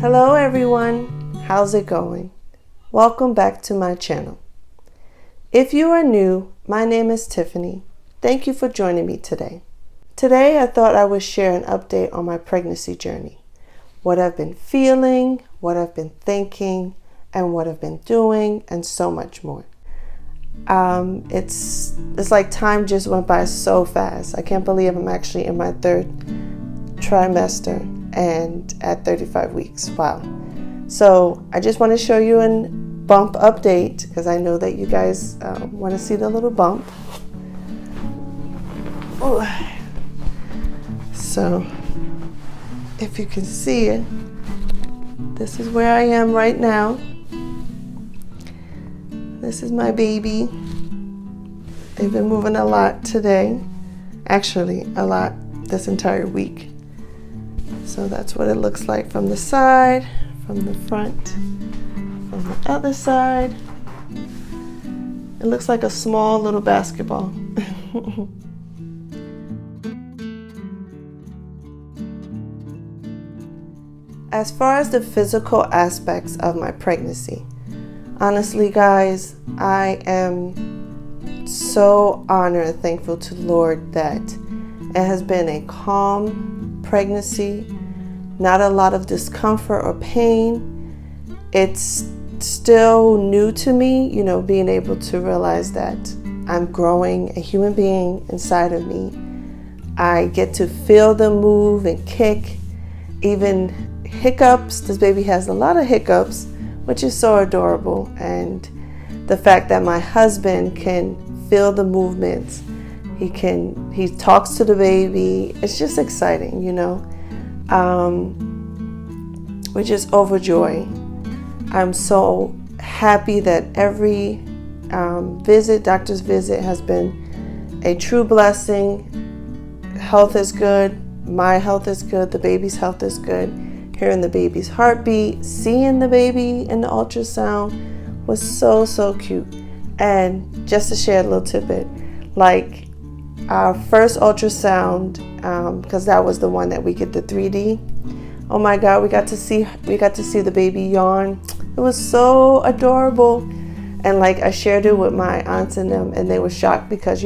Hello everyone, how's it going? Welcome back to my channel. If you are new, my name is Tiffany. Thank you for joining me today. Today I thought I would share an update on my pregnancy journey, what I've been feeling, what I've been thinking, and what I've been doing, and so much more. It's like time just went by so fast. I can't believe I'm actually in my third trimester and at 35 weeks. Wow. So I just want to show you a bump update because I know that you guys want to see the little bump. Ooh. So if you can see it, this is where I am right now. This is my baby. They've been moving a lot today. Actually, a lot this entire week. So that's what it looks like from the side, from the front, from the other side. It looks like a small little basketball. As far as the physical aspects of my pregnancy, honestly, guys, I am so honored and thankful to the Lord that it has been a calm pregnancy, not a lot of discomfort or pain. It's still new to me, being able to realize that I'm growing a human being inside of me. I get to feel them move and kick, even hiccups. This baby has a lot of hiccups, which is so adorable. And the fact that my husband can feel the movements, he talks to the baby. It's just exciting, We're just overjoyed. I'm so happy that every doctor's visit has been a true blessing. Health is good. My health is good. The baby's health is good. Hearing the baby's heartbeat, seeing the baby in the ultrasound was so, so cute. And just to share a little tidbit, like our first ultrasound, because that was the one that we get the 3D. Oh my God, we got to see the baby yawn. It was so adorable. And like I shared it with my aunts and them, and they were shocked because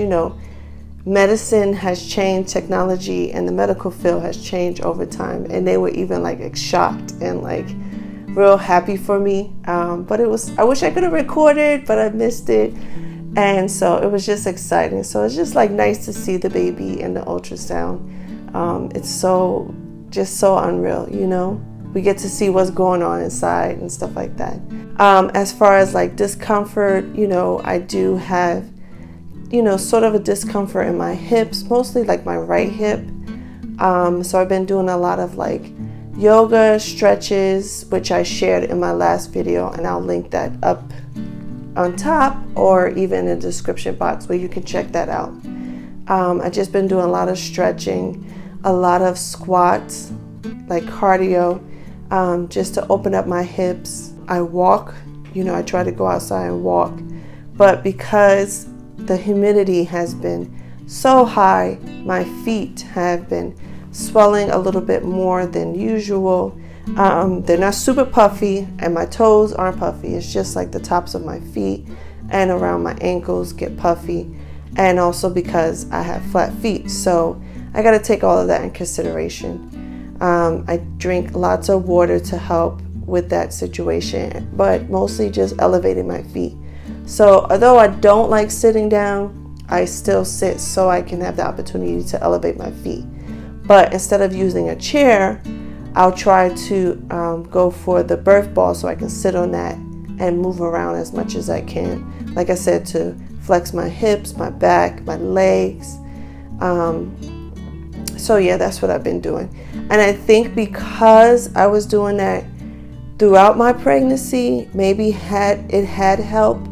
medicine has changed, technology and the medical field has changed over time, and they were even like shocked and like real happy for me. But I wish I could have recorded, but I missed it. And so it was just exciting. So it's just like nice to see the baby in the ultrasound. It's so unreal, We get to see what's going on inside and stuff like that. As far as like discomfort, I do have, sort of a discomfort in my hips, mostly like my right hip. So I've been doing a lot of like yoga stretches, which I shared in my last video, and I'll link that up on top or even in the description box where you can check that out. I've just been doing a lot of stretching, a lot of squats, like cardio, just to open up my hips. I walk, I try to go outside and walk, but because the humidity has been so high, my feet have been swelling a little bit more than usual. They're not super puffy, and my toes aren't puffy. It's just like the tops of my feet and around my ankles get puffy, and also because I have flat feet. So I got to take all of that in consideration. I drink lots of water to help with that situation, but mostly just elevating my feet. So although I don't like sitting down, I still sit so I can have the opportunity to elevate my feet. But instead of using a chair, I'll try to go for the birth ball so I can sit on that and move around as much as I can. Like I said, to flex my hips, my back, my legs. So yeah, that's what I've been doing. And I think because I was doing that throughout my pregnancy, maybe it had helped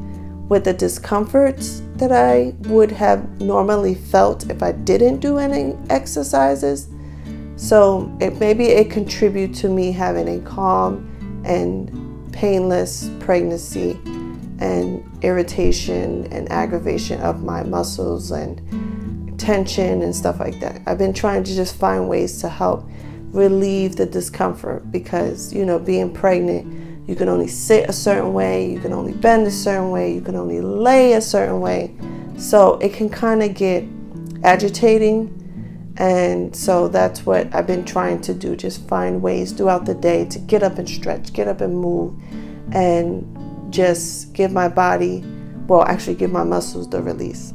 with the discomforts that I would have normally felt if I didn't do any exercises. So maybe it contributed to me having a calm and painless pregnancy and irritation and aggravation of my muscles and tension and stuff like that. I've been trying to just find ways to help relieve the discomfort, because, you know, being pregnant, you can only sit a certain way, you can only bend a certain way, you can only lay a certain way. So it can kind of get agitating. And so that's what I've been trying to do, just find ways throughout the day to get up and stretch, get up and move, and just give my body, well, actually give my muscles the release.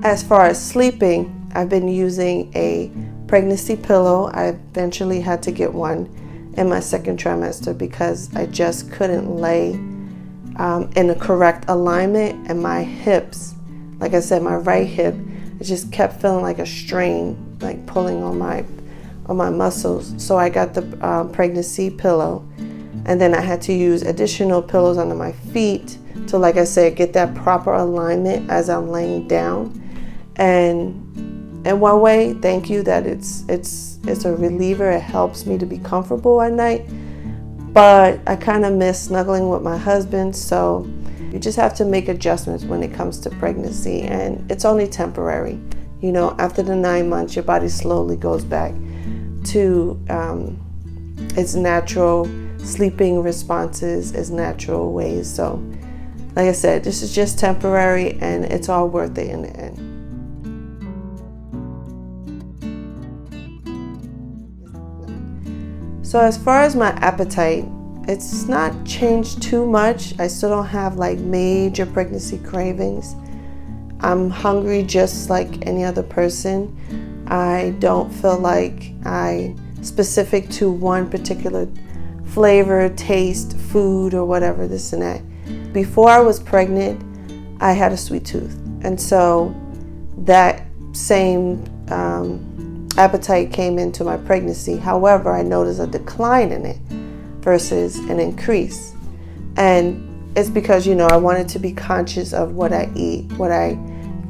As far as sleeping, I've been using a pregnancy pillow. I eventually had to get one in my second trimester because I just couldn't lay in the correct alignment, and my hips, like I said, my right hip, it just kept feeling like a strain, like pulling on my muscles. So I got the pregnancy pillow, and then I had to use additional pillows under my feet to, like I said, get that proper alignment as I'm laying down. And in one way, thank you that it's a reliever. It helps me to be comfortable at night. But I kind of miss snuggling with my husband, so you just have to make adjustments when it comes to pregnancy, and it's only temporary. You know, after the 9 months, your body slowly goes back to its natural sleeping responses, its natural ways. So, like I said, this is just temporary, and it's all worth it in the end. So as far as my appetite, it's not changed too much. I still don't have like major pregnancy cravings. I'm hungry just like any other person. I don't feel like I'm specific to one particular flavor, taste, food, or whatever, this and that. Before I was pregnant, I had a sweet tooth. And so that same appetite came into my pregnancy. However, I noticed a decline in it versus an increase. And it's because, you know, I wanted to be conscious of what I eat, what I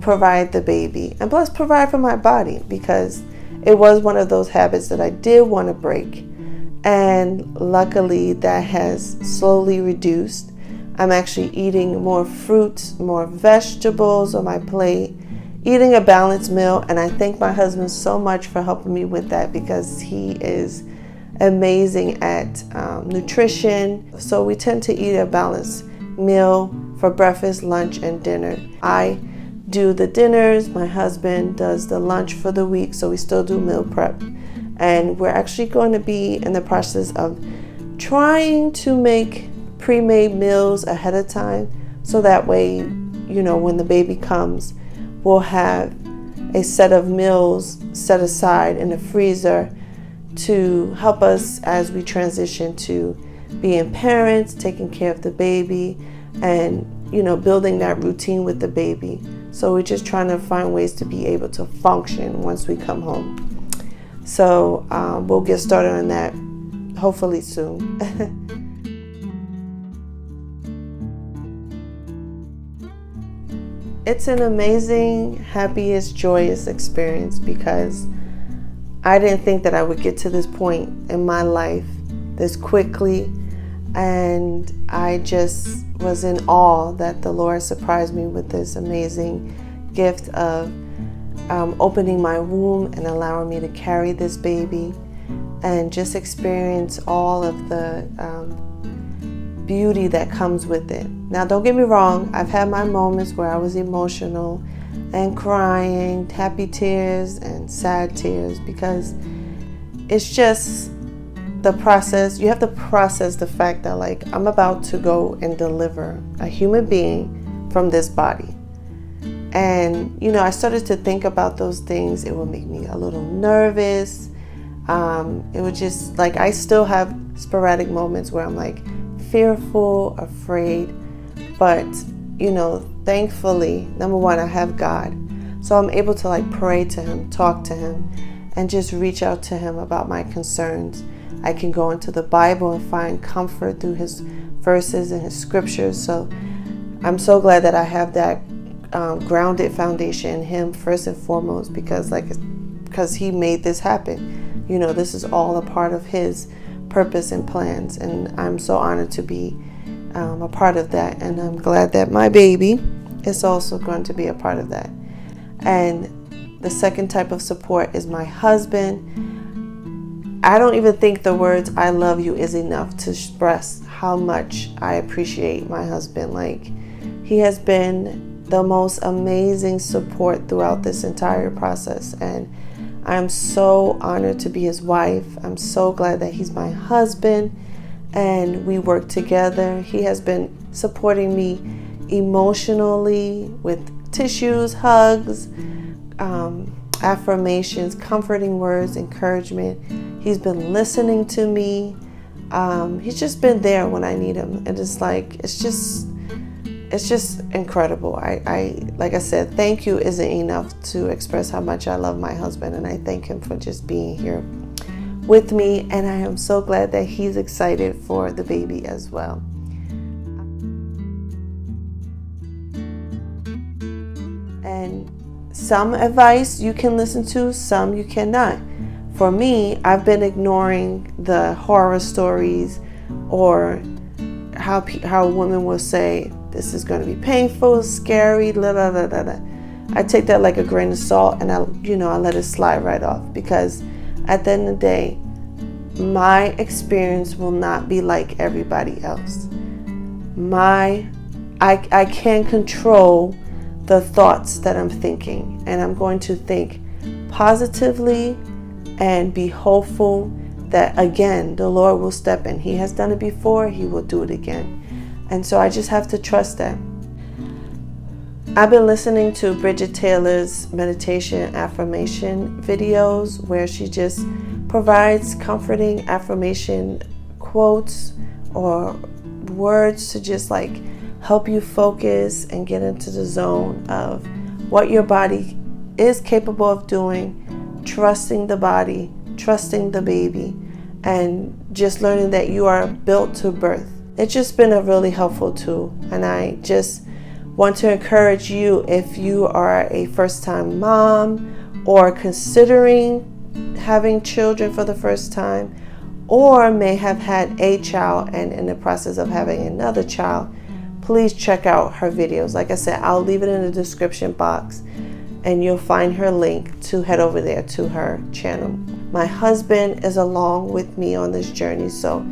provide the baby, and plus provide for my body, because it was one of those habits that I did want to break. And luckily that has slowly reduced. I'm actually eating more fruits, more vegetables on my plate, eating a balanced meal, and I thank my husband so much for helping me with that, because he is amazing at nutrition. So we tend to eat a balanced meal for breakfast, lunch, and dinner. I do the dinners, my husband does the lunch for the week, so we still do meal prep. And we're actually going to be in the process of trying to make pre-made meals ahead of time, so that way, you know, when the baby comes, we'll have a set of meals set aside in the freezer to help us as we transition to being parents, taking care of the baby, and, you know, building that routine with the baby. So we're just trying to find ways to be able to function once we come home. So we'll get started on that hopefully soon. It's an amazing, happiest, joyous experience, because I didn't think that I would get to this point in my life this quickly. And I just was in awe that the Lord surprised me with this amazing gift of opening my womb and allowing me to carry this baby and just experience all of the beauty that comes with it. Now, don't get me wrong, I've had my moments where I was emotional and crying, happy tears and sad tears, because it's just the process. You have to process the fact that, like, I'm about to go and deliver a human being from this body. And, you know, I started to think about those things. It would make me a little nervous. It would just, like, I still have sporadic moments where I'm like fearful, afraid. But, you know, thankfully, number one, I have God. So I'm able to, like, pray to Him, talk to Him, and just reach out to Him about my concerns. I can go into the Bible and find comfort through His verses and His scriptures. So I'm so glad that I have that grounded foundation in Him first and foremost, because He made this happen. You know, this is all a part of His purpose and plans, and I'm so honored to be a part of that. And I'm glad that my baby, is also going to be a part of that. And the second type of support is my husband. I don't even think the words "I love you" is enough to express how much I appreciate my husband. Like, he has been the most amazing support throughout this entire process, and I'm so honored to be his wife. I'm so glad that he's my husband and we work together. He has been supporting me emotionally with tissues, hugs, affirmations, comforting words, encouragement. He's been listening to me. He's just been there when I need him. And it's just incredible. Like I said, thank you isn't enough to express how much I love my husband, and I thank him for just being here with me, and I am so glad that he's excited for the baby as well. And some advice you can listen to, some you cannot. For me, I've been ignoring the horror stories or how women will say, this is going to be painful, scary, blah, blah, blah, blah, blah. I take that like a grain of salt, and I let it slide right off, because at the end of the day, my experience will not be like everybody else. I can control the thoughts that I'm thinking, and I'm going to think positively and be hopeful that, again, the Lord will step in. He has done it before, He will do it again. And so I just have to trust that. I've been listening to Bridget Taylor's meditation affirmation videos, where she just provides comforting affirmation quotes or words to just like help you focus and get into the zone of what your body is capable of doing, trusting the body, trusting the baby, and just learning that you are built to birth. It's just been a really helpful tool, and I just want to encourage you, if you are a first-time mom or considering having children for the first time, or may have had a child and in the process of having another child, please check out her videos. Like I said, I'll leave it in the description box, and you'll find her link to head over there to her channel. My husband is along with me on this journey, so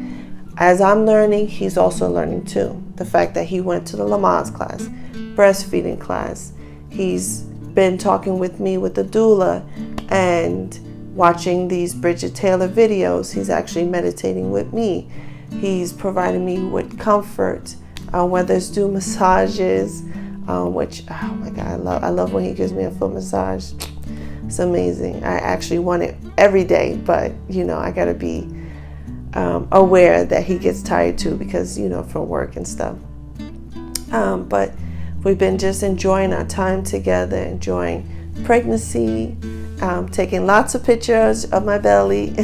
as I'm learning, he's also learning too. The fact that he went to the Lamaze class, breastfeeding class, he's been talking with me with the doula and watching these Bridget Taylor videos. He's actually meditating with me. He's providing me with comfort, whether it's do massages, which, oh my God, I love when he gives me a foot massage. It's amazing. I actually want it every day, but I gotta be aware that he gets tired too, because from work and stuff. But we've been just enjoying our time together, enjoying pregnancy, taking lots of pictures of my belly,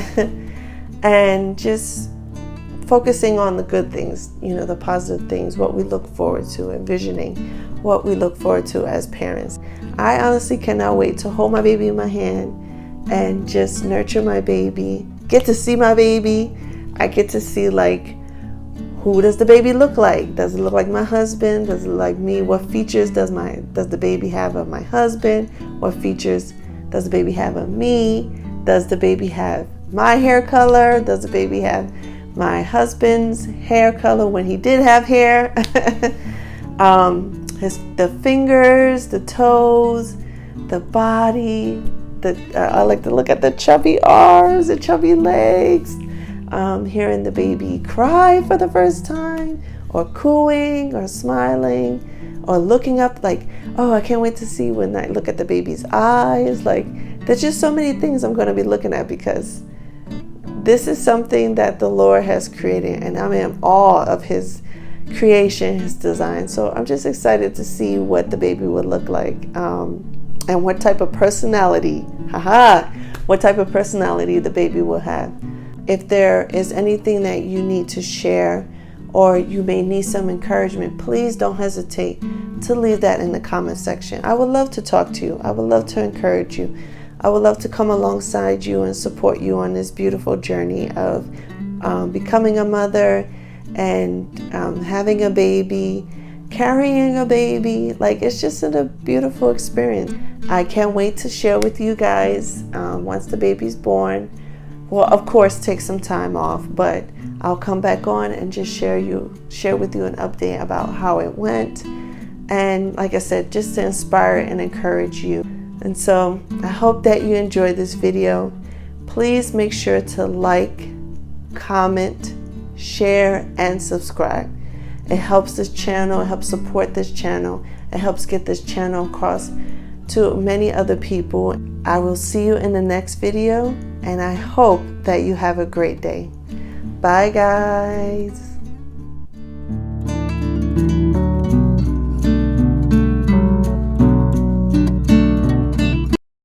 and just focusing on the good things, the positive things, what we look forward to, envisioning what we look forward to as parents. I honestly cannot wait to hold my baby in my hand and just nurture my baby, get to see my baby. I get to see, like, who does the baby look like? Does it look like my husband? Does it look like me? What features does the baby have of my husband? What features does the baby have of me? Does the baby have my hair color? Does the baby have my husband's hair color when he did have hair? The fingers, the toes, the body. I like to look at the chubby arms, the chubby legs. Hearing the baby cry for the first time, or cooing, or smiling, or looking up like, oh, I can't wait to see when I look at the baby's eyes. Like, there's just so many things I'm going to be looking at, because this is something that the Lord has created, and I'm in awe of His creation, His design. So I'm just excited to see what the baby would look like, and what type of personality, what type of personality the baby will have. If there is anything that you need to share, or you may need some encouragement, please don't hesitate to leave that in the comment section. I would love to talk to you. I would love to encourage you. I would love to come alongside you and support you on this beautiful journey of becoming a mother and having a baby, carrying a baby. Like, it's just a beautiful experience. I can't wait to share with you guys once the baby's born. Well, of course, take some time off, but I'll come back on and just share with you an update about how it went. And like I said, just to inspire and encourage you. And so I hope that you enjoyed this video. Please make sure to like, comment, share, and subscribe. It helps this channel, it helps support this channel, it helps get this channel across to many other people. I will see you in the next video, and I hope that you have a great day. Bye, guys.